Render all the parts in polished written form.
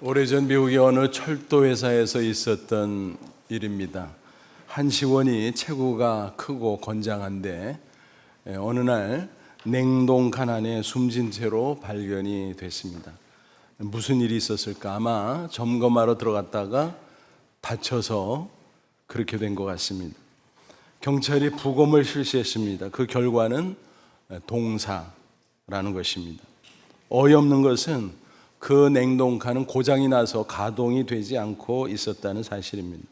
오래전 미국의 어느 철도 회사에서 있었던 일입니다. 한 직원이 체구가 크고 건장한데 어느 날 냉동 칸 안에 숨진 채로 발견이 됐습니다. 무슨 일이 있었을까? 아마 점검하러 들어갔다가 다쳐서 그렇게 된 것 같습니다. 경찰이 부검을 실시했습니다. 그 결과는 동사라는 것입니다. 어이없는 것은 그 냉동칸은 고장이 나서 가동이 되지 않고 있었다는 사실입니다.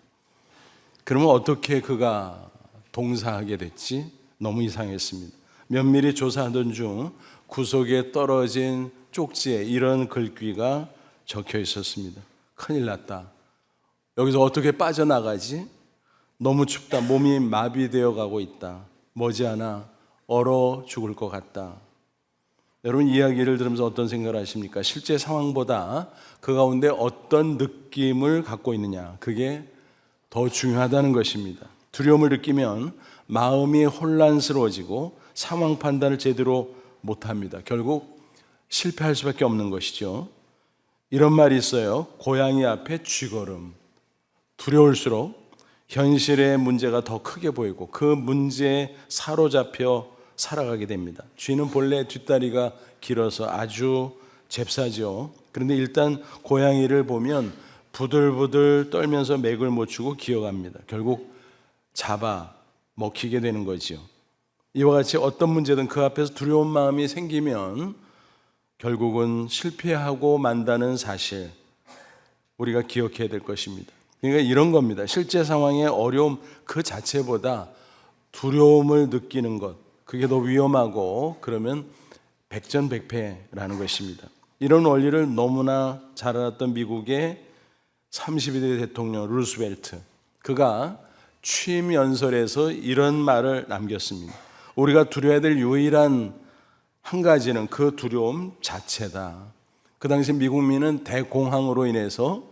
그러면 어떻게 그가 동사하게 됐지? 너무 이상했습니다. 면밀히 조사하던 중 구석에 떨어진 쪽지에 이런 글귀가 적혀 있었습니다. 큰일 났다. 여기서 어떻게 빠져나가지? 너무 춥다. 몸이 마비되어 가고 있다. 머지않아 얼어 죽을 것 같다. 여러분, 이야기를 들으면서 어떤 생각을 하십니까? 실제 상황보다 그 가운데 어떤 느낌을 갖고 있느냐, 그게 더 중요하다는 것입니다. 두려움을 느끼면 마음이 혼란스러워지고 상황 판단을 제대로 못합니다. 결국 실패할 수밖에 없는 것이죠. 이런 말이 있어요. 고양이 앞에 쥐걸음. 두려울수록 현실의 문제가 더 크게 보이고 그 문제에 사로잡혀 살아가게 됩니다. 쥐는 본래 뒷다리가 길어서 아주 잽싸죠. 그런데 일단 고양이를 보면 부들부들 떨면서 맥을 못 추고 기어갑니다. 결국 잡아 먹히게 되는 거지요. 이와 같이 어떤 문제든 그 앞에서 두려운 마음이 생기면 결국은 실패하고 만다는 사실, 우리가 기억해야 될 것입니다. 그러니까 이런 겁니다. 실제 상황의 어려움 그 자체보다 두려움을 느끼는 것, 그게 더 위험하고, 그러면 백전백패라는 것입니다. 이런 원리를 너무나 잘 알았던 미국의 32대 대통령 루스벨트, 그가 취임 연설에서 이런 말을 남겼습니다. 우리가 두려워야 될 유일한 한 가지는 그 두려움 자체다. 그 당시 미국민은 대공황으로 인해서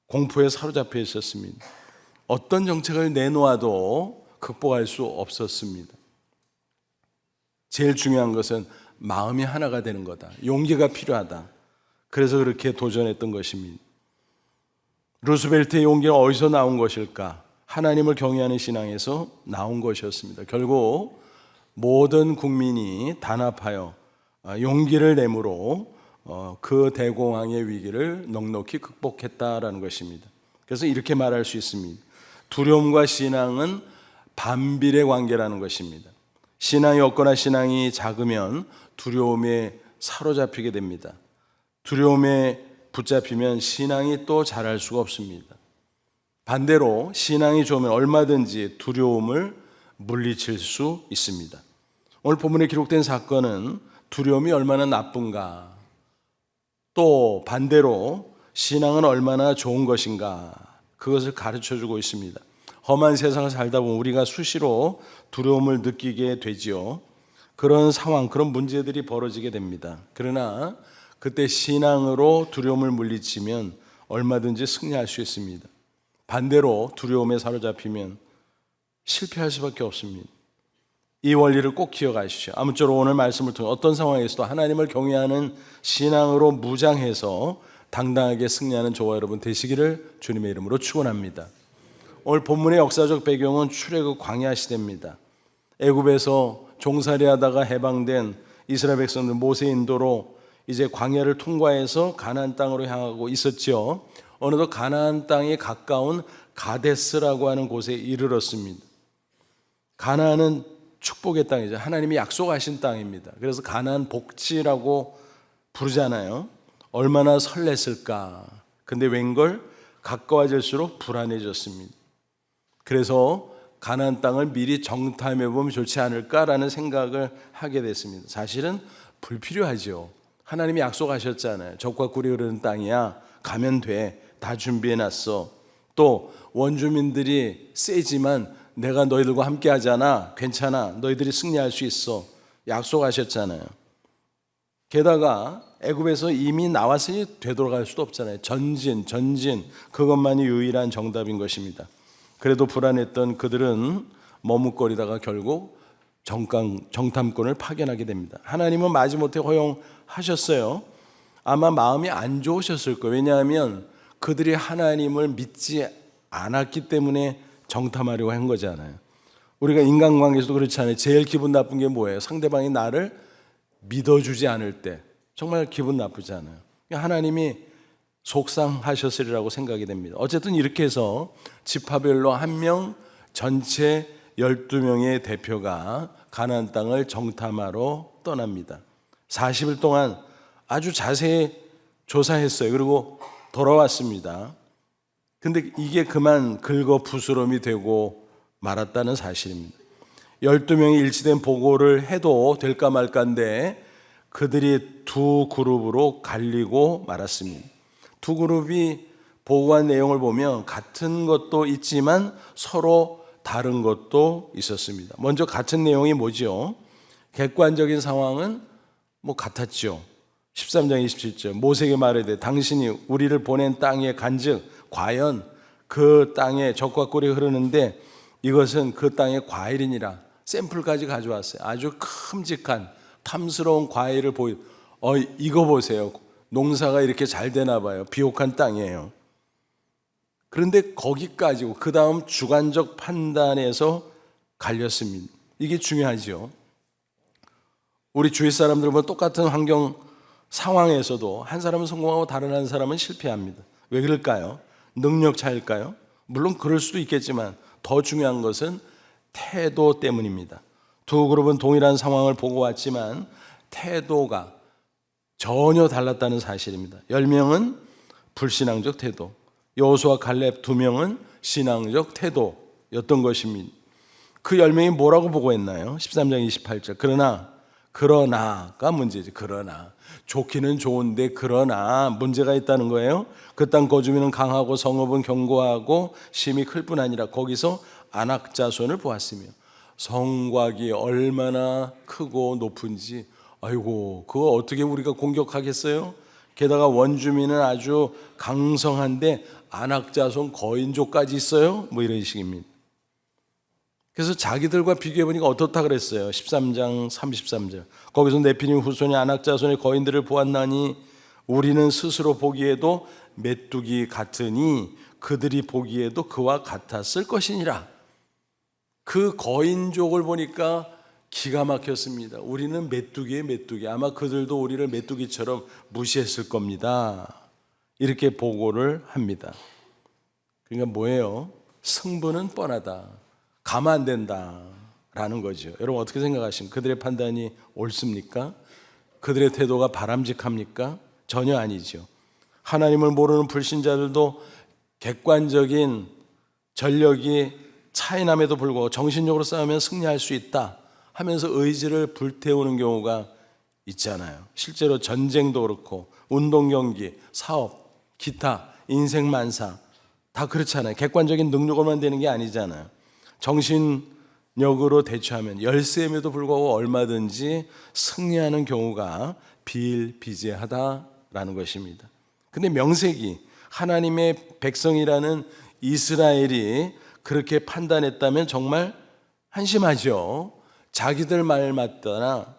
공포에 사로잡혀 있었습니다. 어떤 정책을 내놓아도 극복할 수 없었습니다. 제일 중요한 것은 마음이 하나가 되는 거다. 용기가 필요하다. 그래서 그렇게 도전했던 것입니다. 루스벨트의 용기는 어디서 나온 것일까? 하나님을 경외하는 신앙에서 나온 것이었습니다. 결국 모든 국민이 단합하여 용기를 내므로 그 대공황의 위기를 넉넉히 극복했다라는 것입니다. 그래서 이렇게 말할 수 있습니다. 두려움과 신앙은 반비례 관계라는 것입니다. 신앙이 없거나 신앙이 작으면 두려움에 사로잡히게 됩니다. 두려움에 붙잡히면 신앙이 또 자랄 수가 없습니다. 반대로 신앙이 좋으면 얼마든지 두려움을 물리칠 수 있습니다. 오늘 본문에 기록된 사건은 두려움이 얼마나 나쁜가, 또 반대로 신앙은 얼마나 좋은 것인가, 그것을 가르쳐주고 있습니다. 험한 세상을 살다 보면 우리가 수시로 두려움을 느끼게 되지요. 그런 상황, 그런 문제들이 벌어지게 됩니다. 그러나 그때 신앙으로 두려움을 물리치면 얼마든지 승리할 수 있습니다. 반대로 두려움에 사로잡히면 실패할 수밖에 없습니다. 이 원리를 꼭 기억하십시오. 아무쪼록 오늘 말씀을 통해 어떤 상황에서도 하나님을 경외하는 신앙으로 무장해서 당당하게 승리하는 저와 여러분 되시기를 주님의 이름으로 축원합니다. 오늘 본문의 역사적 배경은 출애굽 광야 시대입니다. 애굽에서 종살이하다가 해방된 이스라엘 백성들 모세 인도로 이제 광야를 통과해서 가나안 땅으로 향하고 있었죠. 어느덧 가나안 땅에 가까운 가데스라고 하는 곳에 이르렀습니다. 가나안은 축복의 땅이죠. 하나님이 약속하신 땅입니다. 그래서 가나안 복지라고 부르잖아요. 얼마나 설렜을까. 근데 웬걸 가까워질수록 불안해졌습니다. 그래서 가나안 땅을 미리 정탐해 보면 좋지 않을까라는 생각을 하게 됐습니다. 사실은 불필요하죠. 하나님이 약속하셨잖아요. 적과 꿀이 흐르는 땅이야. 가면 돼. 다 준비해 놨어. 또 원주민들이 세지만 내가 너희들과 함께 하잖아. 괜찮아. 너희들이 승리할 수 있어. 약속하셨잖아요. 게다가 애굽에서 이미 나왔으니 되돌아갈 수도 없잖아요. 전진 그것만이 유일한 정답인 것입니다. 그래도 불안했던 그들은 머뭇거리다가 결국 정탐꾼을 파견하게 됩니다. 하나님은 마지못해 허용하셨어요. 아마 마음이 안 좋으셨을 거예요. 왜냐하면 그들이 하나님을 믿지 않았기 때문에 정탐하려고 한 거잖아요. 우리가 인간관계에서도 그렇잖아요. 제일 기분 나쁜 게 뭐예요? 상대방이 나를 믿어주지 않을 때 정말 기분 나쁘잖아요. 하나님이 속상하셨으리라고 생각이 됩니다. 어쨌든 이렇게 해서 지파별로 한 명, 전체 12명의 대표가 가나안 땅을 정탐하러 떠납니다. 40일 동안 아주 자세히 조사했어요. 그리고 돌아왔습니다. 근데 이게 그만 긁어 부스럼이 되고 말았다는 사실입니다. 12명이 일치된 보고를 해도 될까 말까인데 그들이 두 그룹으로 갈리고 말았습니다. 두 그룹이 보고한 내용을 보면 같은 것도 있지만 서로 다른 것도 있었습니다. 먼저 같은 내용이 뭐죠? 객관적인 상황은 같았죠. 13장 27절 모세에게 말하되 당신이 우리를 보낸 땅에 간즉 과연 그 땅에 적과 꿀이 흐르는데 이것은 그 땅의 과일이니라. 샘플까지 가져왔어요. 아주 큼직한 탐스러운 과일을 이거 보세요. 농사가 이렇게 잘 되나 봐요. 비옥한 땅이에요. 그런데 거기까지고 그 다음 주관적 판단에서 갈렸습니다. 이게 중요하죠. 우리 주위 사람들 보면 똑같은 환경 상황에서도 한 사람은 성공하고 다른 한 사람은 실패합니다. 왜 그럴까요? 능력 차일까요? 물론 그럴 수도 있겠지만 더 중요한 것은 태도 때문입니다. 두 그룹은 동일한 상황을 보고 왔지만 태도가 전혀 달랐다는 사실입니다. 10명은 불신앙적 태도, 여호수아 칼렙 2명은 신앙적 태도였던 것입니다. 그 10명이 뭐라고 보고했나요? 13장 28절 그러나가 문제지. 그러나 좋기는 좋은데 그러나 문제가 있다는 거예요. 그 땅 거주민은 강하고 성읍은 견고하고 심이 클 뿐 아니라 거기서 아낙 자손을 보았으며 성곽이 얼마나 크고 높은지 아이고 그거 어떻게 우리가 공격하겠어요? 게다가 원주민은 아주 강성한데 아낙 자손 거인족까지 있어요? 이런 식입니다. 그래서 자기들과 비교해보니까 어떻다 그랬어요. 13장 33절 거기서 네피림 후손이 아낙 자손의 거인들을 보았나니 우리는 스스로 보기에도 메뚜기 같으니 그들이 보기에도 그와 같았을 것이니라. 그 거인족을 보니까 기가 막혔습니다. 우리는 메뚜기의 메뚜기. 아마 그들도 우리를 메뚜기처럼 무시했을 겁니다. 이렇게 보고를 합니다. 그러니까 뭐예요? 승부는 뻔하다. 가만 안 된다라는 거죠. 여러분 어떻게 생각하십니까? 그들의 판단이 옳습니까? 그들의 태도가 바람직합니까? 전혀 아니죠. 하나님을 모르는 불신자들도 객관적인 전력이 차이남에도 불구하고 정신력으로 싸우면 승리할 수 있다 하면서 의지를 불태우는 경우가 있잖아요. 실제로 전쟁도 그렇고 운동 경기, 사업, 기타, 인생 만사 다 그렇잖아요. 객관적인 능력으로만 되는 게 아니잖아요. 정신력으로 대처하면 열세임에도 불구하고 얼마든지 승리하는 경우가 비일비재하다라는 것입니다. 근데 명색이 하나님의 백성이라는 이스라엘이 그렇게 판단했다면 정말 한심하죠. 자기들 말 맞다나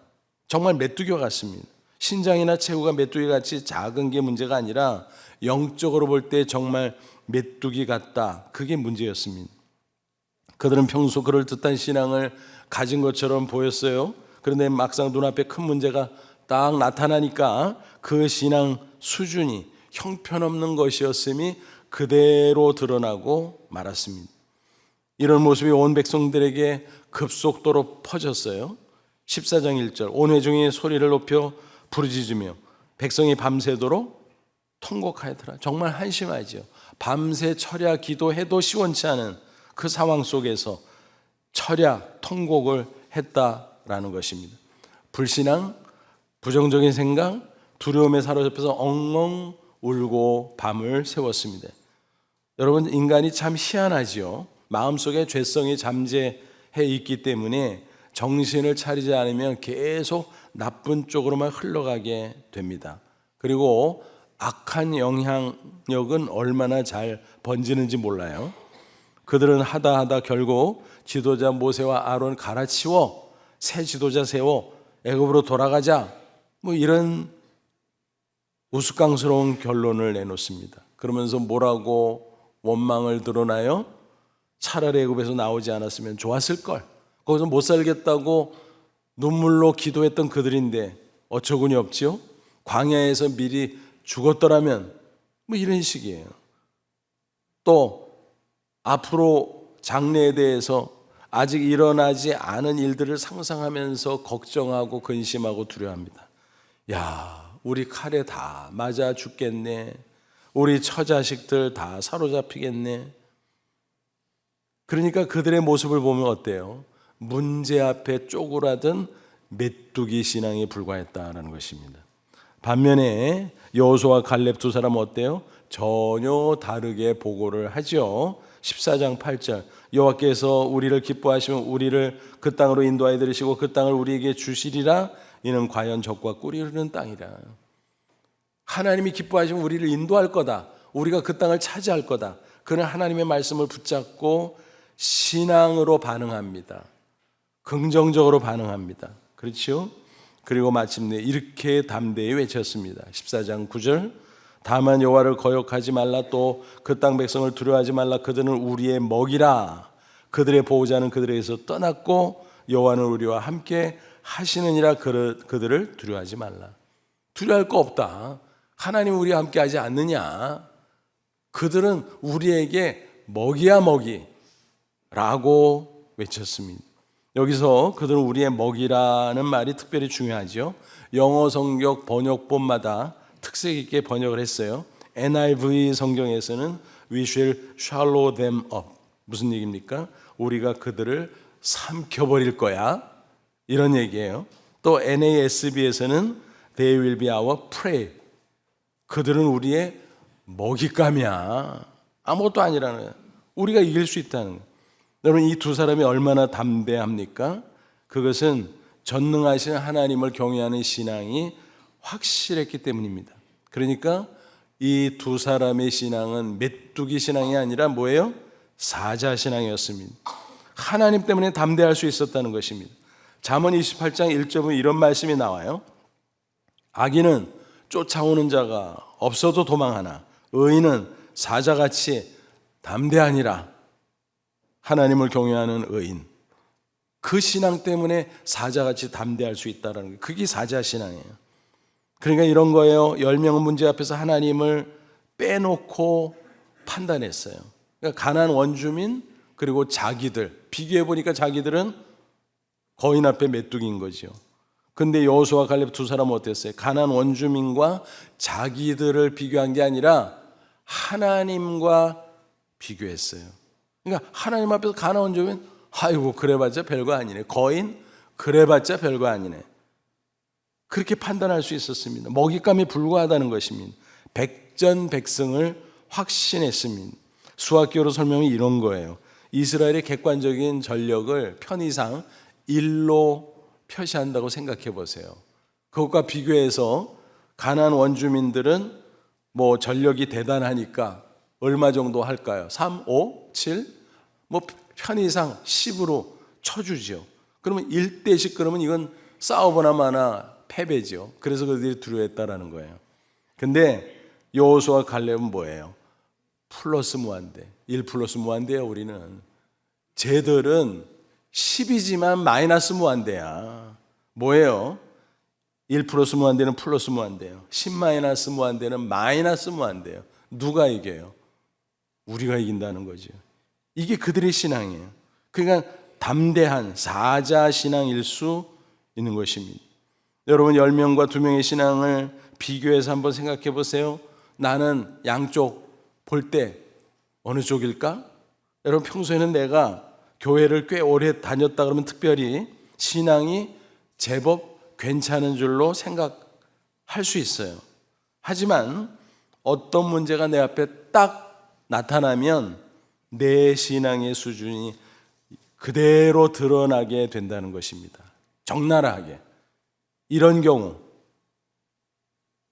정말 메뚜기와 같습니다. 신장이나 체구가 메뚜기같이 작은 게 문제가 아니라 영적으로 볼 때 정말 메뚜기 같다. 그게 문제였습니다. 그들은 평소 그럴듯한 신앙을 가진 것처럼 보였어요. 그런데 막상 눈앞에 큰 문제가 딱 나타나니까 그 신앙 수준이 형편없는 것이었음이 그대로 드러나고 말았습니다. 이런 모습이 온 백성들에게 급속도로 퍼졌어요. 14장 1절 온 회중이 소리를 높여 부르짖으며 백성이 밤새도록 통곡하더라. 정말 한심하죠. 밤새 철야 기도해도 시원치 않은 그 상황 속에서 철야 통곡을 했다라는 것입니다. 불신앙, 부정적인 생각, 두려움에 사로잡혀서 엉엉 울고 밤을 새웠습니다. 여러분 인간이 참 희한하지요. 마음속에 죄성이 잠재해 있기 때문에 정신을 차리지 않으면 계속 나쁜 쪽으로만 흘러가게 됩니다. 그리고 악한 영향력은 얼마나 잘 번지는지 몰라요. 그들은 하다 결국 지도자 모세와 아론 갈아치워 새 지도자 세워 애굽으로 돌아가자 이런 우스꽝스러운 결론을 내놓습니다. 그러면서 뭐라고 원망을 드러나요? 차라리 애굽에서 나오지 않았으면 좋았을 걸. 거기서 못 살겠다고 눈물로 기도했던 그들인데 어처구니 없지요? 광야에서 미리 죽었더라면 뭐 이런 식이에요. 또 앞으로 장래에 대해서 아직 일어나지 않은 일들을 상상하면서 걱정하고 근심하고 두려워합니다. 야, 우리 칼에 다 맞아 죽겠네. 우리 처자식들 다 사로잡히겠네. 그러니까 그들의 모습을 보면 어때요? 문제 앞에 쪼그라든 메뚜기 신앙에 불과했다라는 것입니다. 반면에 여호수아와 갈렙 두 사람은 어때요? 전혀 다르게 보고를 하죠. 14장 8절 여호와께서 우리를 기뻐하시면 우리를 그 땅으로 인도하여 들으시고 그 땅을 우리에게 주시리라. 이는 과연 젖과 꿀이 흐르는 땅이라. 하나님이 기뻐하시면 우리를 인도할 거다. 우리가 그 땅을 차지할 거다. 그는 하나님의 말씀을 붙잡고 신앙으로 반응합니다. 긍정적으로 반응합니다. 그렇죠? 그리고 마침내 이렇게 담대히 외쳤습니다. 14장 9절 다만 여호와를 거역하지 말라. 또 그 땅 백성을 두려워하지 말라. 그들은 우리의 먹이라. 그들의 보호자는 그들에게서 떠났고 여호와는 우리와 함께 하시느니라. 그들을 두려워하지 말라. 두려워할 거 없다. 하나님 우리와 함께 하지 않느냐. 그들은 우리에게 먹이야 먹이 라고 외쳤습니다. 여기서 그들은 우리의 먹이라는 말이 특별히 중요하죠. 영어 성경 번역본마다 특색 있게 번역을 했어요. NIV 성경에서는 We shall swallow them up. 무슨 얘기입니까? 우리가 그들을 삼켜버릴 거야. 이런 얘기예요. 또 NASB에서는 They will be our prey. 그들은 우리의 먹잇감이야. 아무것도 아니라는 거야. 우리가 이길 수 있다는 거야. 여러분 이 두 사람이 얼마나 담대합니까? 그것은 전능하신 하나님을 경외하는 신앙이 확실했기 때문입니다. 그러니까 이 두 사람의 신앙은 메뚜기 신앙이 아니라 뭐예요? 사자 신앙이었습니다. 하나님 때문에 담대할 수 있었다는 것입니다. 잠언 28장 1절에 이런 말씀이 나와요. 악인은 쫓아오는 자가 없어도 도망하나 의인은 사자같이 담대하니라. 하나님을 경외하는 의인, 그 신앙 때문에 사자같이 담대할 수 있다는 거예요. 그게 사자 신앙이에요. 그러니까 이런 거예요. 10명은 문제 앞에서 하나님을 빼놓고 판단했어요. 그러니까 가나안 원주민 그리고 자기들 비교해 보니까 자기들은 거인 앞에 메뚜기인 거죠. 근데 여호수아와 갈렙 두 사람은 어땠어요? 가나안 원주민과 자기들을 비교한 게 아니라 하나님과 비교했어요. 그러니까 하나님 앞에서 가나안 원주민 아이고 그래봤자 별거 아니네. 거인 그래봤자 별거 아니네. 그렇게 판단할 수 있었습니다. 먹잇감이 불과하다는 것입니다. 백전백승을 확신했습니다. 수학교로 설명이 이런 거예요. 이스라엘의 객관적인 전력을 편의상 1로 표시한다고 생각해 보세요. 그것과 비교해서 가나안 원주민들은 뭐 전력이 대단하니까 얼마 정도 할까요? 3, 5, 7? 뭐 편의상 10으로 쳐주죠. 그러면 1대씩 그러면 이건 싸워보나 마나 패배죠. 그래서 그들이 두려워했다라는 거예요. 근데 여호수아와 갈렙은 뭐예요? 플러스 무한대. 1 플러스 무한대야. 우리는 쟤들은 10이지만 마이너스 무한대야. 뭐예요? 1 플러스 무한대는 플러스 무한대요. 10 마이너스 무한대는 마이너스 무한대요. 누가 이겨요? 우리가 이긴다는 거죠. 이게 그들의 신앙이에요. 그러니까 담대한 사자 신앙일 수 있는 것입니다. 여러분 10명과 2명의 신앙을 비교해서 한번 생각해 보세요. 나는 양쪽 볼 때 어느 쪽일까? 여러분 평소에는 내가 교회를 꽤 오래 다녔다 그러면 특별히 신앙이 제법 괜찮은 줄로 생각할 수 있어요. 하지만 어떤 문제가 내 앞에 딱 나타나면 내 신앙의 수준이 그대로 드러나게 된다는 것입니다. 적나라하게. 이런 경우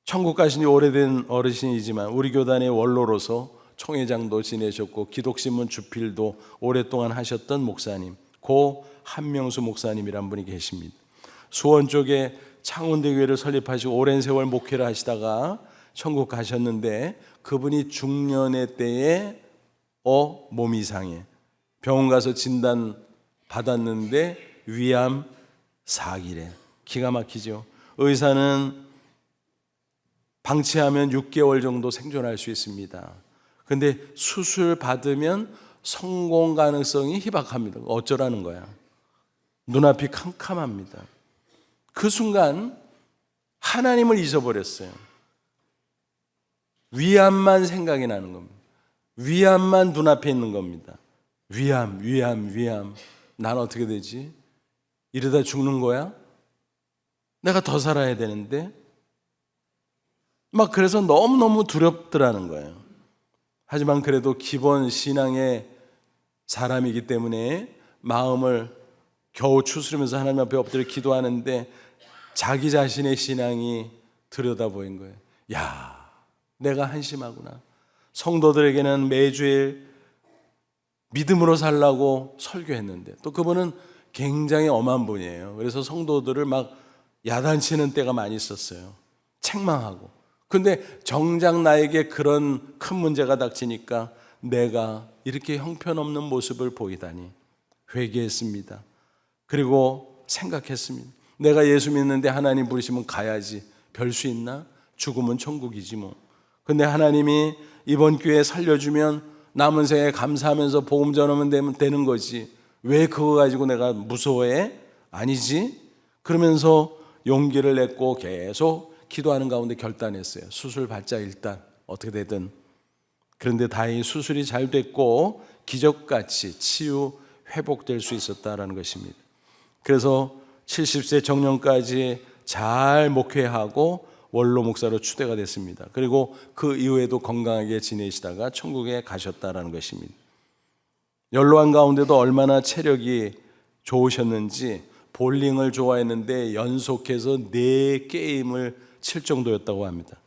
천국 가신 지 오래된 어르신이지만 우리 교단의 원로로서 총회장도 지내셨고 기독신문 주필도 오랫동안 하셨던 목사님, 고 한명수 목사님이란 분이 계십니다. 수원 쪽에 창원대교회를 설립하시고 오랜 세월 목회를 하시다가 천국 가셨는데 그분이 중년의 때에 몸이 이상해. 병원 가서 진단 받았는데 위암 4기래. 기가 막히죠. 의사는 방치하면 6개월 정도 생존할 수 있습니다. 근데 수술 받으면 성공 가능성이 희박합니다. 어쩌라는 거야. 눈앞이 캄캄합니다. 그 순간 하나님을 잊어버렸어요. 위암만 생각이 나는 겁니다. 위암만 눈앞에 있는 겁니다. 위암. 난 어떻게 되지? 이러다 죽는 거야? 내가 더 살아야 되는데? 막 그래서 너무너무 두렵더라는 거예요. 하지만 그래도 기본 신앙의 사람이기 때문에 마음을 겨우 추스르면서 하나님 앞에 엎드려 기도하는데 자기 자신의 신앙이 들여다보인 거예요. 야, 내가 한심하구나. 성도들에게는 매주일 믿음으로 살라고 설교했는데 또 그분은 굉장히 엄한 분이에요. 그래서 성도들을 막 야단치는 때가 많이 있었어요. 책망하고. 근데 정작 나에게 그런 큰 문제가 닥치니까 내가 이렇게 형편없는 모습을 보이다니 회개했습니다. 그리고 생각했습니다. 내가 예수 믿는데 하나님 부르시면 가야지. 별 수 있나? 죽으면 천국이지 뭐. 근데 하나님이 이번 기회에 살려주면 남은 생에 감사하면서 복음 전하면 되는 거지. 왜 그거 가지고 내가 무서워해? 아니지. 그러면서 용기를 냈고 계속 기도하는 가운데 결단했어요. 수술 받자 일단 어떻게 되든. 그런데 다행히 수술이 잘 됐고 기적같이 치유 회복될 수 있었다라는 것입니다. 그래서 70세 정년까지 잘 목회하고 원로 목사로 추대가 됐습니다. 그리고 그 이후에도 건강하게 지내시다가 천국에 가셨다라는 것입니다. 연로한 가운데도 얼마나 체력이 좋으셨는지 볼링을 좋아했는데 연속해서 4게임을 칠 정도였다고 합니다.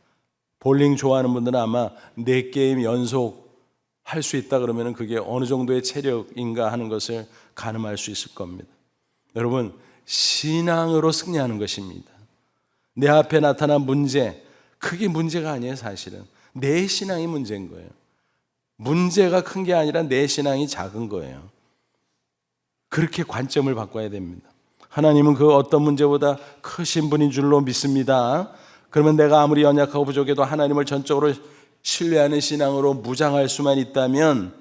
볼링 좋아하는 분들은 아마 4게임 연속 할 수 있다 그러면 그게 어느 정도의 체력인가 하는 것을 가늠할 수 있을 겁니다. 여러분, 신앙으로 승리하는 것입니다. 내 앞에 나타난 문제, 그게 문제가 아니에요. 사실은 내 신앙이 문제인 거예요. 문제가 큰 게 아니라 내 신앙이 작은 거예요. 그렇게 관점을 바꿔야 됩니다. 하나님은 그 어떤 문제보다 크신 분인 줄로 믿습니다. 그러면 내가 아무리 연약하고 부족해도 하나님을 전적으로 신뢰하는 신앙으로 무장할 수만 있다면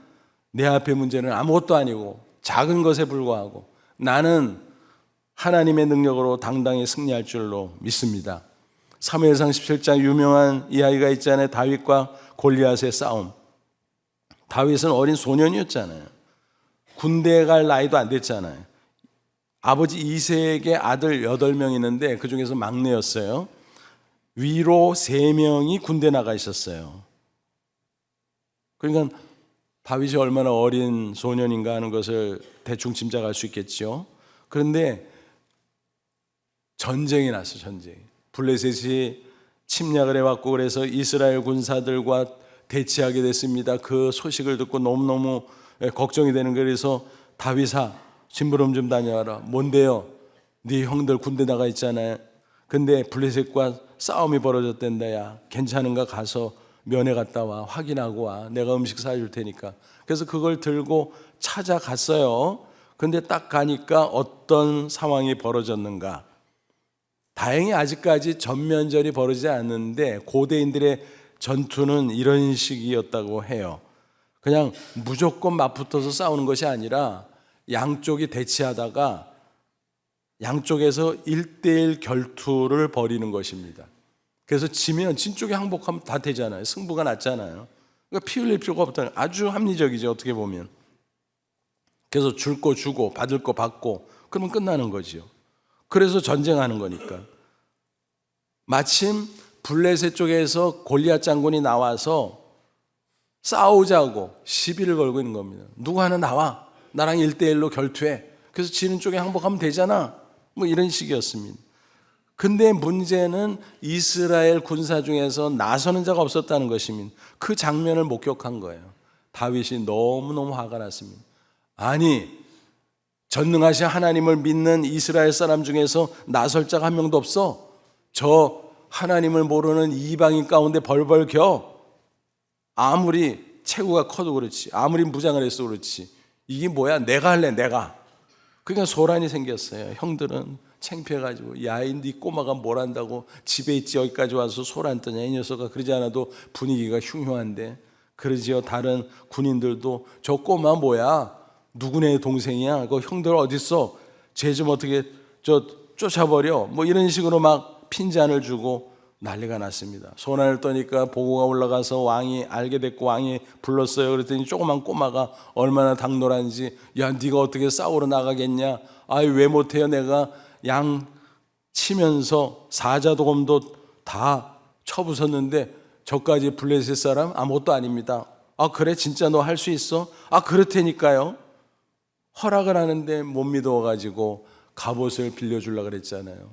내 앞의 문제는 아무것도 아니고 작은 것에 불과하고 나는 하나님의 능력으로 당당히 승리할 줄로 믿습니다. 사무엘상 17장 유명한 이야기가 있잖아요. 다윗과 골리앗의 싸움. 다윗은 어린 소년이었잖아요. 군대에 갈 나이도 안 됐잖아요. 아버지 이새에게 아들 8명 있는데 그 중에서 막내였어요. 위로 3명이 군대 나가 있었어요. 그러니까 다윗이 얼마나 어린 소년인가 하는 것을 대충 짐작할 수 있겠죠. 그런데 전쟁이 났어. 전쟁. 블레셋이 침략을 해왔고 그래서 이스라엘 군사들과 대치하게 됐습니다. 그 소식을 듣고 너무너무 걱정이 되는 거예요. 그래서 다윗아, 심부름 좀 다녀와라. 뭔데요? 네 형들 군대 나가 있잖아요. 근데 블레셋과 싸움이 벌어졌댄다. 야, 괜찮은가? 가서 면회 갔다 와. 확인하고 와. 내가 음식 사줄 테니까. 그래서 그걸 들고 찾아갔어요. 근데 딱 가니까 어떤 상황이 벌어졌는가? 다행히 아직까지 전면전이 벌어지지 않는데 고대인들의 전투는 이런 식이었다고 해요. 그냥 무조건 맞붙어서 싸우는 것이 아니라 양쪽이 대치하다가 양쪽에서 1대1 결투를 벌이는 것입니다. 그래서 지면 진쪽이 항복하면 다 되잖아요. 승부가 났잖아요. 그러니까 피 흘릴 필요가 없다. 아주 합리적이죠. 어떻게 보면. 그래서 줄 거 주고 받을 거 받고 그러면 끝나는 거죠. 그래서 전쟁하는 거니까. 마침 블레셋 쪽에서 골리앗 장군이 나와서 싸우자고 시비를 걸고 있는 겁니다. 누구 하나 나와. 나랑 1대1로 결투해. 그래서 지는 쪽에 항복하면 되잖아. 뭐 이런 식이었습니다. 근데 문제는 이스라엘 군사 중에서 나서는 자가 없었다는 것입니다. 그 장면을 목격한 거예요. 다윗이 너무너무 화가 났습니다. 아니, 전능하신 하나님을 믿는 이스라엘 사람 중에서 나설 자가 한 명도 없어. 저 하나님을 모르는 이방인 가운데 벌벌 겨. 아무리 체구가 커도 그렇지, 아무리 무장을 했어 그렇지, 이게 뭐야, 내가 할래 내가. 그러니까 소란이 생겼어요. 형들은 창피해가지고, 야, 이 꼬마가 뭘 한다고 집에 있지 여기까지 와서 소란 떠냐, 이 녀석아. 그러지 않아도 분위기가 흉흉한데. 그러지요. 다른 군인들도 저 꼬마 뭐야, 누구네 동생이야, 그 형들 어딨어, 쟤 좀 어떻게 쫓아버려, 뭐 이런 식으로 막 핀잔을 주고 난리가 났습니다. 소란을 떠니까 보고가 올라가서 왕이 알게 됐고, 왕이 불렀어요. 그랬더니 조그만 꼬마가 얼마나 당돌한지, 야, 네가 어떻게 싸우러 나가겠냐, 아이 왜 못해요, 내가 양 치면서 사자도검도 다 쳐부쉈는데 저까지 블레셋 사람 아무것도 아닙니다. 아 그래, 진짜 너 할 수 있어? 아 그렇다니까요. 허락을 하는데 못 믿어가지고 갑옷을 빌려주려고 그랬잖아요.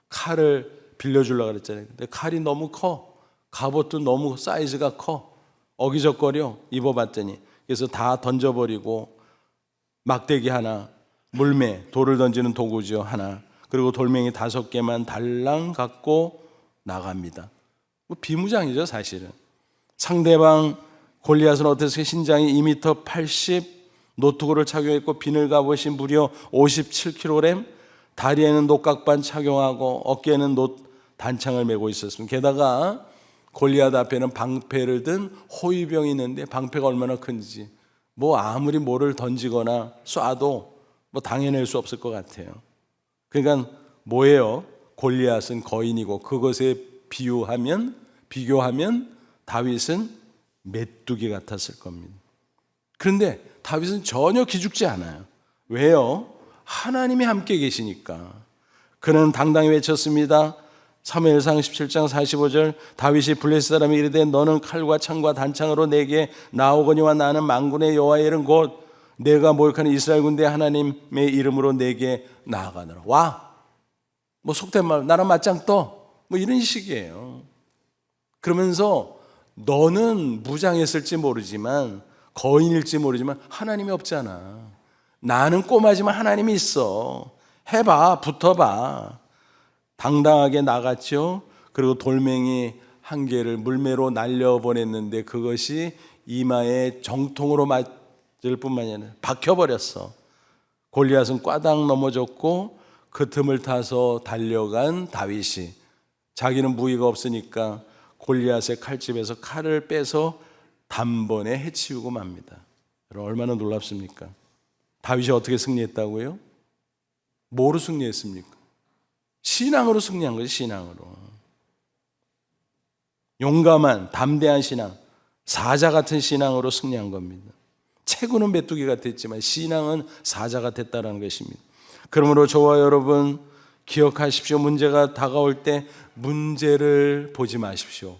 칼을 빌려주려고 그랬잖아요. 근데 칼이 너무 커, 갑옷도 너무 사이즈가 커, 어기적거려. 입어봤더니. 그래서 다 던져버리고, 막대기 하나, 물매, 돌을 던지는 도구죠 하나, 그리고 돌멩이 5개만 달랑 갖고 나갑니다. 뭐 비무장이죠 사실은. 상대방 골리앗은 어땠어요? 신장이 2m 80, 노트구를 착용했고 비늘 갑옷이 무려 57kg, 다리에는 녹각반 착용하고 어깨에는 단창을 메고 있었습니다. 게다가 골리앗 앞에는 방패를 든 호위병이 있는데, 방패가 얼마나 큰지 뭐 아무리 뭐를 던지거나 쏴도 뭐 당해낼 수 없을 것 같아요. 그러니까 뭐예요? 골리앗은 거인이고, 그것에 비교하면 다윗은 메뚜기 같았을 겁니다. 그런데 다윗은 전혀 기죽지 않아요. 왜요? 하나님이 함께 계시니까. 그는 당당히 외쳤습니다. 사무엘상 17장 45절, 다윗이 블레셋 사람이 이르되 너는 칼과 창과 단창으로 내게 나오거니와 나는 만군의 여호와의 이름 곧 내가 모욕하는 이스라엘 군대 하나님의 이름으로 내게 나아가노라. 와, 뭐 속된 말, 나랑 맞짱 떠, 뭐 이런 식이에요. 그러면서 너는 무장했을지 모르지만, 거인일지 모르지만 하나님이 없잖아. 나는 꼬마지만 하나님이 있어. 해봐, 붙어봐. 당당하게 나갔죠. 그리고 돌멩이 1개를 물매로 날려보냈는데 그것이 이마에 정통으로 맞을 뿐만이 아니라 박혀버렸어. 골리앗은 꽈당 넘어졌고, 그 틈을 타서 달려간 다윗이, 자기는 무기가 없으니까 골리앗의 칼집에서 칼을 빼서 단번에 해치우고 맙니다. 여러분 얼마나 놀랍습니까? 다윗이 어떻게 승리했다고요? 뭐로 승리했습니까? 신앙으로 승리한 거죠. 신앙으로. 용감한 담대한 신앙, 사자 같은 신앙으로 승리한 겁니다. 체구는 메뚜기 같았지만 신앙은 사자가 됐다는 것입니다. 그러므로 저와 여러분 기억하십시오. 문제가 다가올 때 문제를 보지 마십시오.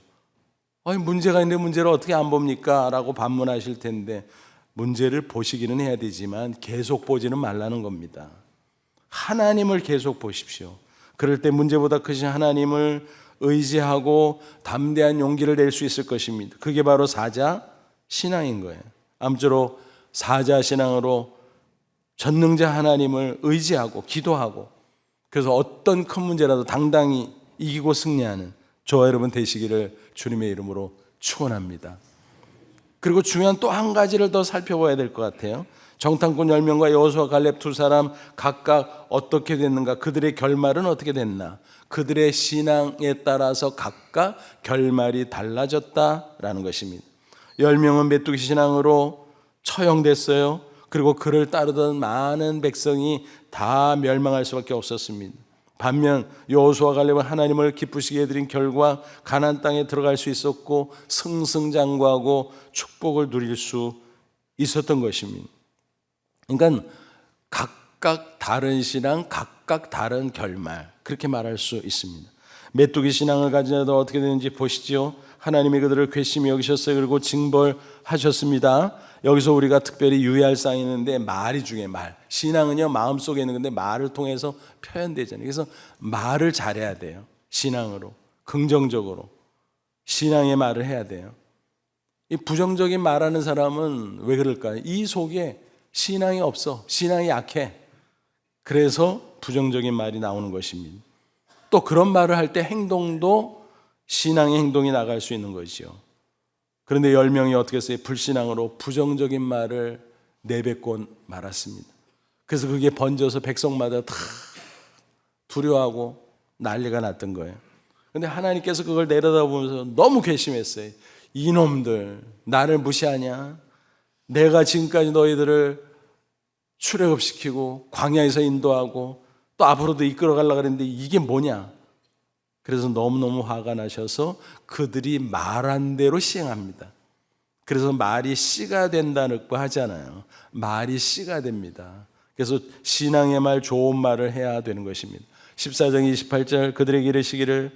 아니, 문제가 있는데 문제를 어떻게 안 봅니까? 라고 반문하실 텐데, 문제를 보시기는 해야 되지만 계속 보지는 말라는 겁니다. 하나님을 계속 보십시오. 그럴 때 문제보다 크신 하나님을 의지하고 담대한 용기를 낼 수 있을 것입니다. 그게 바로 사자 신앙인 거예요. 아무쪼록 사자 신앙으로 전능자 하나님을 의지하고 기도하고, 그래서 어떤 큰 문제라도 당당히 이기고 승리하는 저와 여러분 되시기를 주님의 이름으로 축원합니다. 그리고 중요한 또 한 가지를 더 살펴봐야 될 것 같아요. 정탐꾼 10명과 여호수아 갈렙 2사람 각각 어떻게 됐는가, 그들의 결말은 어떻게 됐나, 그들의 신앙에 따라서 각각 결말이 달라졌다라는 것입니다. 10명은 메뚜기 신앙으로 처형됐어요. 그리고 그를 따르던 많은 백성이 다 멸망할 수밖에 없었습니다. 반면 여호수아 갈렙은 하나님을 기쁘시게 해드린 결과 가나안 땅에 들어갈 수 있었고 승승장구하고 축복을 누릴 수 있었던 것입니다. 그러니까 각각 다른 신앙, 각각 다른 결말, 그렇게 말할 수 있습니다. 메뚜기 신앙을 가진 자들 어떻게 되는지 보시죠. 하나님이 그들을 괘씸히 여기셨어요. 그리고 징벌하셨습니다. 여기서 우리가 특별히 유의할 사항이 있는데, 말이 중요해요. 말. 신앙은요 마음속에 있는 건데 말을 통해서 표현되잖아요. 그래서 말을 잘해야 돼요. 신앙으로, 긍정적으로 신앙의 말을 해야 돼요. 이 부정적인 말하는 사람은 왜 그럴까요? 이 속에 신앙이 없어. 신앙이 약해. 그래서 부정적인 말이 나오는 것입니다. 또 그런 말을 할 때 행동도 신앙의 행동이 나갈 수 있는 것이요. 그런데 10명이 어떻게 했어요? 불신앙으로 부정적인 말을 내뱉고 말았습니다. 그래서 그게 번져서 백성마다 다 두려워하고 난리가 났던 거예요. 그런데 하나님께서 그걸 내려다보면서 너무 괘씸했어요. 이놈들, 나를 무시하냐? 내가 지금까지 너희들을 출애굽시키고 광야에서 인도하고 또 앞으로도 이끌어가려고 그랬는데 이게 뭐냐? 그래서 너무너무 화가 나셔서 그들이 말한 대로 시행합니다. 그래서 말이 씨가 된다는 거 하잖아요. 말이 씨가 됩니다. 그래서 신앙의 말, 좋은 말을 해야 되는 것입니다. 14장 28절 그들에게 이르시기를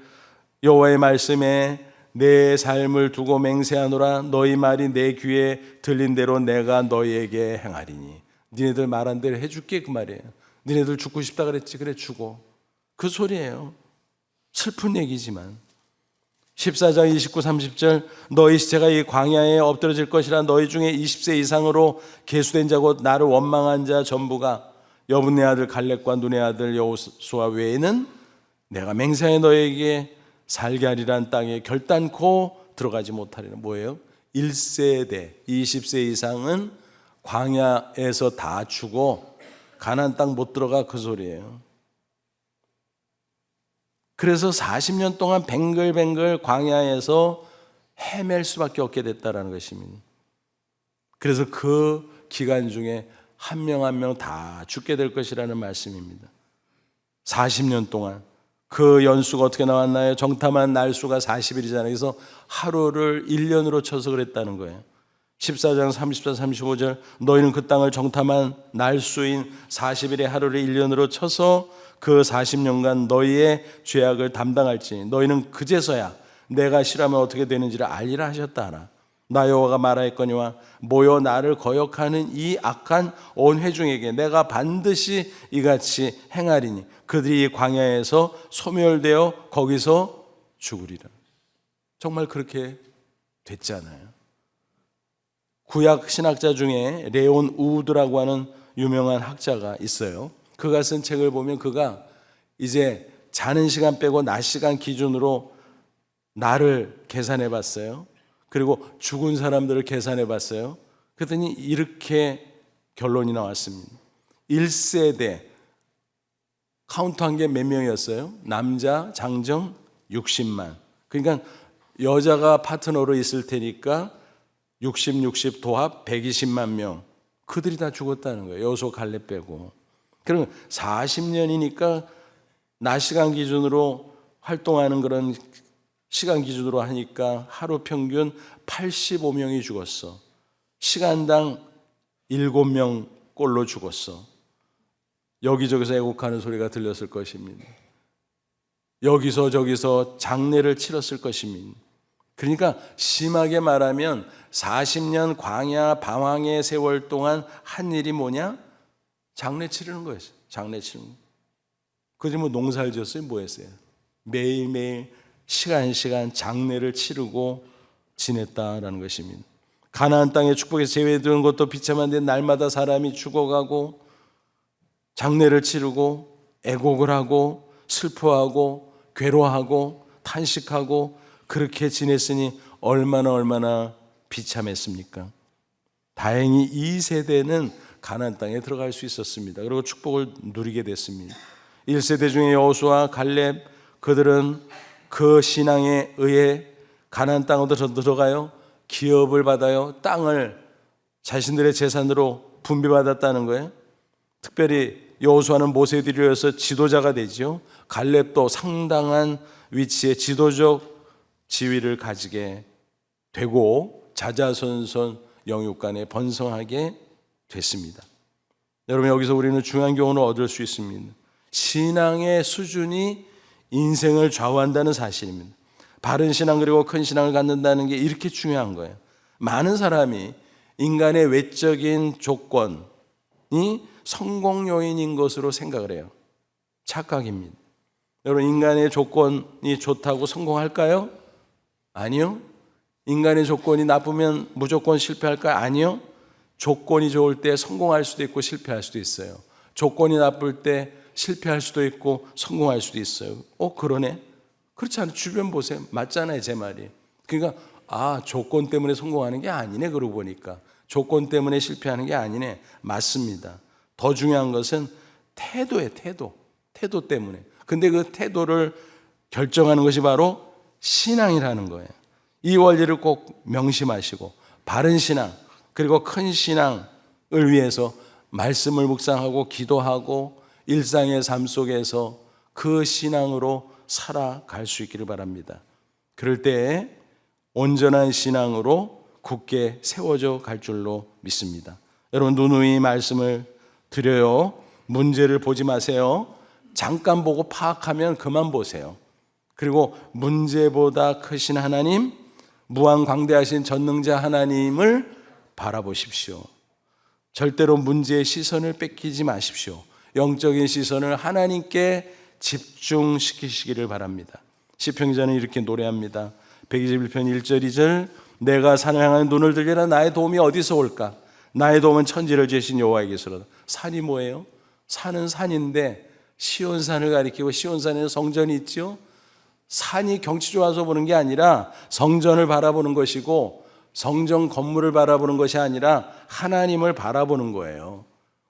여호와의 말씀에 내 삶을 두고 맹세하노라. 너희 말이 내 귀에 들린 대로 내가 너희에게 행하리니. 니네들 말한 대로 해줄게, 그 말이에요. 니네들 죽고 싶다 그랬지, 그래 죽어. 그 소리예요. 슬픈 얘기지만 14장 29, 30절 너희 시체가 이 광야에 엎드러질 것이라. 너희 중에 20세 이상으로 계수된 자고 나를 원망한 자 전부가 여분네 아들 갈렙과 눈의 아들 여호수아 외에는 내가 맹세하여 너희에게 살게 하리란 땅에 결단코 들어가지 못하리라. 뭐예요? 1세대 20세 이상은 광야에서 다 죽어 가나안 땅 못 들어가, 그 소리예요. 그래서 40년 동안 뱅글뱅글 광야에서 헤맬 수밖에 없게 됐다는 것입니다. 그래서 그 기간 중에 한 명 한 명 다 죽게 될 것이라는 말씀입니다. 40년 동안. 그 연수가 어떻게 나왔나요? 정탐한 날수가 40일이잖아요. 그래서 하루를 1년으로 쳐서 그랬다는 거예요. 14장 34, 35절 너희는 그 땅을 정탐한 날수인 40일의 하루를 1년으로 쳐서 그 40년간 너희의 죄악을 담당할지 너희는 그제서야 내가 싫어하면 어떻게 되는지를 알리라 하셨다 하라. 나 여호와가 말하였거니와 모여 나를 거역하는 이 악한 온 회중에게 내가 반드시 이같이 행하리니 그들이 광야에서 소멸되어 거기서 죽으리라. 정말 그렇게 됐잖아요. 구약 신학자 중에 레온 우드라고 하는 유명한 학자가 있어요. 그가 쓴 책을 보면 그가 이제 자는 시간 빼고 낮 시간 기준으로 나를 계산해 봤어요. 그리고 죽은 사람들을 계산해 봤어요. 그랬더니 이렇게 결론이 나왔습니다. 1세대 카운트한 게 몇 명이었어요? 남자 장정 60만. 그러니까 여자가 파트너로 있을 테니까 60 도합 120만 명. 그들이 다 죽었다는 거예요. 여호수아 갈렙 빼고. 그럼 40년이니까 낮 시간 기준으로 활동하는 그런 시간 기준으로 하니까 하루 평균 85명이 죽었어. 시간당 7명 꼴로 죽었어. 여기저기서 애곡하는 소리가 들렸을 것입니다. 여기서 저기서 장례를 치렀을 것입니다. 그러니까 심하게 말하면 40년 광야 방황의 세월 동안 한 일이 뭐냐? 장례 치르는 거였어요. 장례 치르는 거. 그지 뭐 농사를 지었어요? 뭐 했어요? 매일매일 시간 장례를 치르고 지냈다라는 것입니다. 가나안 땅의 축복에서 제외되는 것도 비참한데 날마다 사람이 죽어가고 장례를 치르고 애곡을 하고 슬퍼하고 괴로워하고 탄식하고 그렇게 지냈으니 얼마나 비참했습니까? 다행히 이 세대는 가나안 땅에 들어갈 수 있었습니다. 그리고 축복을 누리게 됐습니다. 1세대 중에 여호수아, 갈렙 그들은 그 신앙에 의해 가나안 땅으로 들어가요. 기업을 받아요. 땅을 자신들의 재산으로 분배받았다는 거예요. 특별히 여호수아는 모세들이어서 지도자가 되죠. 갈렙도 상당한 위치에 지도적 지위를 가지게 되고 자자손손 영육간에 번성하게 됐습니다. 여러분, 여기서 우리는 중요한 교훈을 얻을 수 있습니다. 신앙의 수준이 인생을 좌우한다는 사실입니다. 바른 신앙 그리고 큰 신앙을 갖는다는 게 이렇게 중요한 거예요. 많은 사람이 인간의 외적인 조건이 성공 요인인 것으로 생각을 해요. 착각입니다. 여러분, 인간의 조건이 좋다고 성공할까요? 아니요. 인간의 조건이 나쁘면 무조건 실패할까요? 아니요. 조건이 좋을 때 성공할 수도 있고 실패할 수도 있어요. 조건이 나쁠 때 실패할 수도 있고 성공할 수도 있어요. 그러네. 그렇지 않아요? 주변 보세요. 맞잖아요, 제 말이. 그러니까 조건 때문에 성공하는 게 아니네. 그러고 보니까 조건 때문에 실패하는 게 아니네. 맞습니다. 더 중요한 것은 태도예요. 태도 때문에. 근데 그 태도를 결정하는 것이 바로 신앙이라는 거예요. 이 원리를 꼭 명심하시고 바른 신앙, 그리고 큰 신앙을 위해서 말씀을 묵상하고 기도하고 일상의 삶 속에서 그 신앙으로 살아갈 수 있기를 바랍니다. 그럴 때 온전한 신앙으로 굳게 세워져 갈 줄로 믿습니다. 여러분, 누누이 말씀을 드려요. 문제를 보지 마세요. 잠깐 보고 파악하면 그만 보세요. 그리고 문제보다 크신 하나님, 무한광대하신 전능자 하나님을 바라보십시오. 절대로 문제의 시선을 뺏기지 마십시오. 영적인 시선을 하나님께 집중시키시기를 바랍니다. 시편기자는 이렇게 노래합니다. 121편 1절 2절 내가 산을 향하여 눈을 들리라. 나의 도움이 어디서 올까? 나의 도움은 천지를 지으신 여호와에게서로다. 산이 뭐예요? 산은 산인데 시온산을 가리키고 시온산에는 성전이 있죠. 산이 경치 좋아서 보는 게 아니라 성전을 바라보는 것이고, 성전 건물을 바라보는 것이 아니라 하나님을 바라보는 거예요.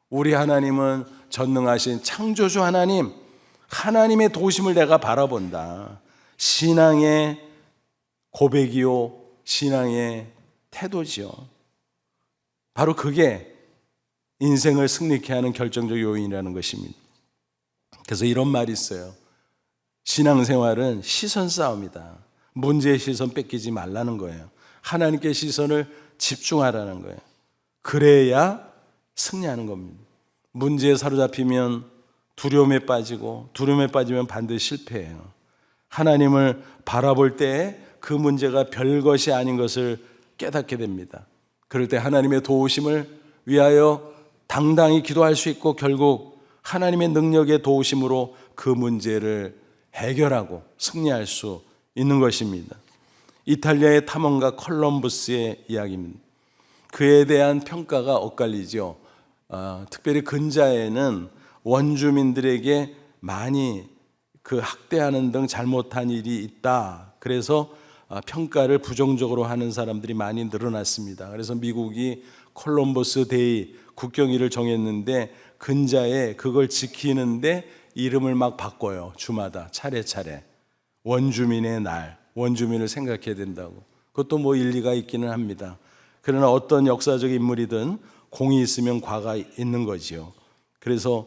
우리 하나님은 전능하신 창조주 하나님, 하나님의 도우심을 내가 바라본다. 신앙의 고백이요, 신앙의 태도지요. 바로 그게 인생을 승리케 하는 결정적 요인이라는 것입니다. 그래서 이런 말이 있어요. 신앙생활은 시선 싸움이다. 문제의 시선 뺏기지 말라는 거예요. 하나님께 시선을 집중하라는 거예요. 그래야 승리하는 겁니다. 문제에 사로잡히면 두려움에 빠지고, 두려움에 빠지면 반드시 실패해요. 하나님을 바라볼 때 그 문제가 별것이 아닌 것을 깨닫게 됩니다. 그럴 때 하나님의 도우심을 위하여 당당히 기도할 수 있고, 결국 하나님의 능력의 도우심으로 그 문제를 해결하고 승리할 수 있는 것입니다. 이탈리아의 탐험가 콜럼버스의 이야기입니다. 그에 대한 평가가 엇갈리죠. 특별히 근자에는 원주민들에게 많이 그 학대하는 등 잘못한 일이 있다. 그래서 평가를 부정적으로 하는 사람들이 많이 늘어났습니다. 그래서 미국이 콜럼버스 데이 국경일을 정했는데 근자에 그걸 지키는데 이름을 막 바꿔요. 주마다 차례차례. 원주민의 날, 원주민을 생각해야 된다고. 그것도 뭐 일리가 있기는 합니다. 그러나 어떤 역사적 인물이든 공이 있으면 과가 있는 거지요. 그래서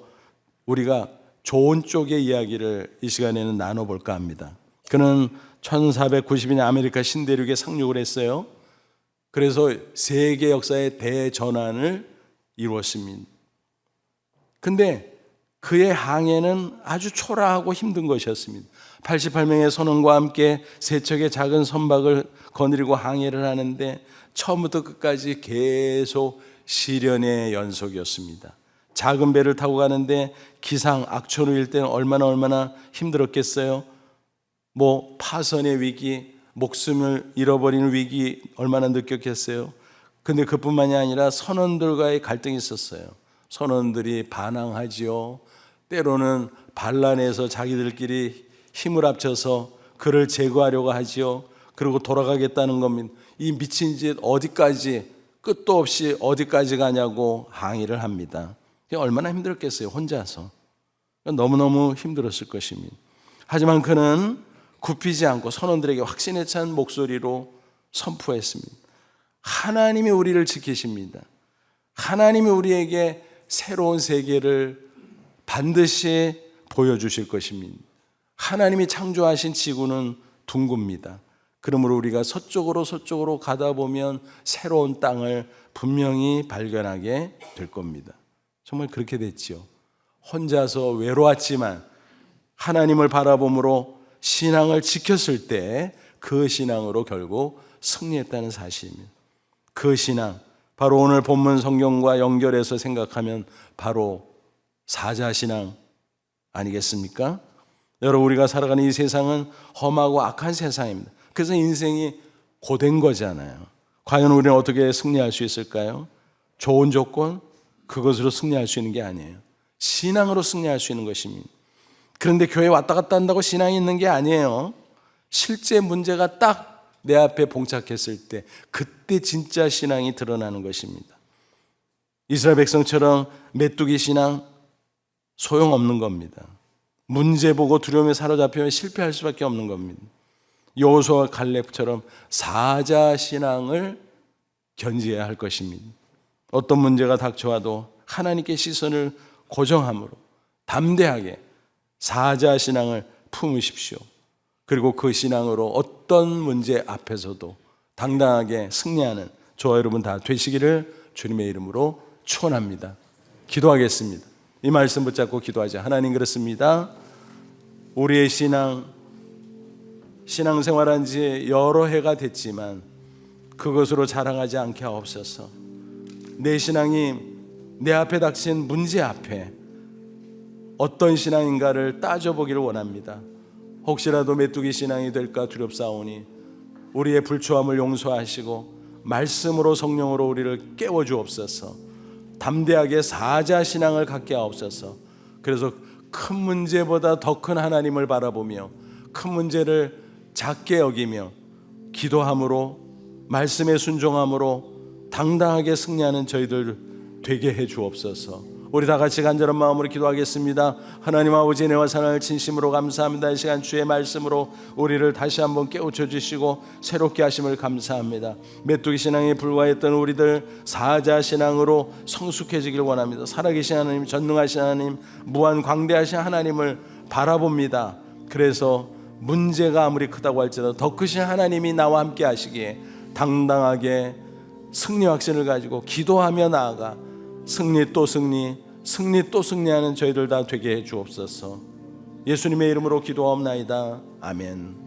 우리가 좋은 쪽의 이야기를 이 시간에는 나눠볼까 합니다. 그는 1490년 아메리카 신대륙에 상륙을 했어요. 그래서 세계 역사의 대전환을 이루었습니다. 근데 그의 항해는 아주 초라하고 힘든 것이었습니다. 88명의 선원과 함께 세 척의 작은 선박을 거느리고 항해를 하는데 처음부터 끝까지 계속 시련의 연속이었습니다. 작은 배를 타고 가는데 기상, 악천후일 때는 얼마나 힘들었겠어요. 뭐 파선의 위기, 목숨을 잃어버리는 위기 얼마나 느꼈겠어요. 근데 그뿐만이 아니라 선원들과의 갈등이 있었어요. 선원들이 반항하지요. 때로는 반란해서 자기들끼리 힘을 합쳐서 그를 제거하려고 하지요. 그리고 돌아가겠다는 겁니다. 이 미친 짓 어디까지, 끝도 없이 어디까지 가냐고 항의를 합니다. 얼마나 힘들었겠어요, 혼자서. 너무너무 힘들었을 것입니다. 하지만 그는 굽히지 않고 선원들에게 확신에 찬 목소리로 선포했습니다. 하나님이 우리를 지키십니다. 하나님이 우리에게 새로운 세계를 반드시 보여주실 것입니다. 하나님이 창조하신 지구는 둥굽니다. 그러므로 우리가 서쪽으로 가다 보면 새로운 땅을 분명히 발견하게 될 겁니다. 정말 그렇게 됐죠. 혼자서 외로웠지만 하나님을 바라봄으로 신앙을 지켰을 때 그 신앙으로 결국 승리했다는 사실입니다. 그 신앙, 바로 오늘 본문 성경과 연결해서 생각하면 바로 사자신앙 아니겠습니까? 여러분, 우리가 살아가는 이 세상은 험하고 악한 세상입니다. 그래서 인생이 고된 거잖아요. 과연 우리는 어떻게 승리할 수 있을까요? 좋은 조건, 그것으로 승리할 수 있는 게 아니에요. 신앙으로 승리할 수 있는 것입니다. 그런데 교회 왔다 갔다 한다고 신앙이 있는 게 아니에요. 실제 문제가 딱 내 앞에 봉착했을 때 그때 진짜 신앙이 드러나는 것입니다. 이스라엘 백성처럼 메뚜기 신앙 소용없는 겁니다. 문제 보고 두려움에 사로잡히면 실패할 수밖에 없는 겁니다. 여호수아와 갈렙처럼 사자 신앙을 견지해야 할 것입니다. 어떤 문제가 닥쳐와도 하나님께 시선을 고정함으로 담대하게 사자 신앙을 품으십시오. 그리고 그 신앙으로 어떤 문제 앞에서도 당당하게 승리하는 저와 여러분 다 되시기를 주님의 이름으로 축원합니다. 기도하겠습니다. 이 말씀 붙잡고 기도하자. 하나님, 그렇습니다. 우리의 신앙생활한 지 여러 해가 됐지만 그것으로 자랑하지 않게 하옵소서. 내 신앙이 내 앞에 닥친 문제 앞에 어떤 신앙인가를 따져보기를 원합니다. 혹시라도 메뚜기 신앙이 될까 두렵사오니 우리의 불초함을 용서하시고 말씀으로 성령으로 우리를 깨워주옵소서. 담대하게 사자 신앙을 갖게 하옵소서. 그래서 큰 문제보다 더 큰 하나님을 바라보며 큰 문제를 작게 여기며 기도함으로 말씀에 순종함으로 당당하게 승리하는 저희들 되게 해 주옵소서. 우리 다 같이 간절한 마음으로 기도하겠습니다. 하나님 아버지, 은혜와 사랑을 진심으로 감사합니다. 이 시간 주의 말씀으로 우리를 다시 한번 깨우쳐 주시고 새롭게 하심을 감사합니다. 메뚜기 신앙에 불과했던 우리들 사자 신앙으로 성숙해지길 원합니다. 살아계신 하나님, 전능하신 하나님, 무한 광대하신 하나님을 바라봅니다. 그래서 문제가 아무리 크다고 할지라도 더 크신 하나님이 나와 함께 하시기에 당당하게 승리 확신을 가지고 기도하며 나아가 승리 또 승리, 승리 또 승리하는 저희들 다 되게 해 주옵소서. 예수님의 이름으로 기도하옵나이다. 아멘.